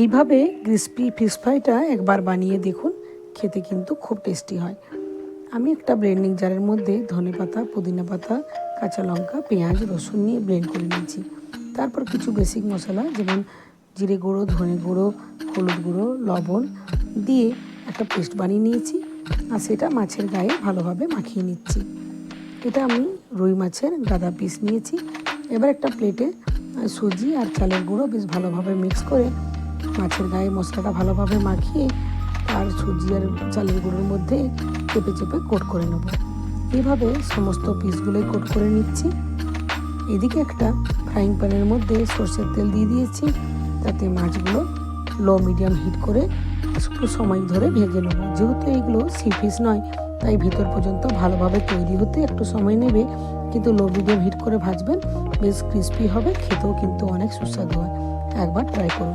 এইভাবে crispy fish ফ্রাইটা একবার বানিয়ে দেখুন, খেতে কিন্তু খুব টেস্টি হয়। আমি একটা ব্লেন্ডিং জারের মধ্যে ধনেপাতা, পুদিনা পাতা, কাঁচা লঙ্কা, পেঁয়াজ, রসুন নিয়ে ব্লেন্ড করে নিয়েছি। তারপর কিছু বেসিক মশলা যেমন জিরে গুঁড়ো, ধনে গুঁড়ো, হলুদ গুঁড়ো, লবণ দিয়ে একটা পেস্ট বানিয়ে নিয়েছি, আর সেটা মাছের গায়ে ভালোভাবে মাখিয়ে নিচ্ছি। এটা আমি রুই মাছের গাদা পিস নিয়েছি। এবার একটা প্লেটে সুজি আর চালের গুঁড়ো বেশ ভালোভাবে মিক্স করে মাছের গায়ে মশলাটা ভালোভাবে মাখিয়ে আর সুজি আর চালের গুঁড়োর মধ্যে চেপে চেপে কোট করে নেব। এইভাবে সমস্ত পিসগুলোই কোট করে নিচ্ছি। এদিকে একটা ফ্রাইং প্যানের মধ্যে সরষের তেল দিয়ে দিয়েছি, তাতে মাছগুলো লো মিডিয়াম হিট করে একটু সময় ধরে ভেজে নেব। যেহেতু এগুলো সি ফিশ নয়, তাই ভিতর পর্যন্ত ভালোভাবে তৈরি হতে একটু সময় নেবে, কিন্তু লো মিডিয়াম হিট করে ভাজবেন, বেশ ক্রিস্পি হবে, খেতেও কিন্তু অনেক সুস্বাদু হয়। একবার ট্রাই করুন।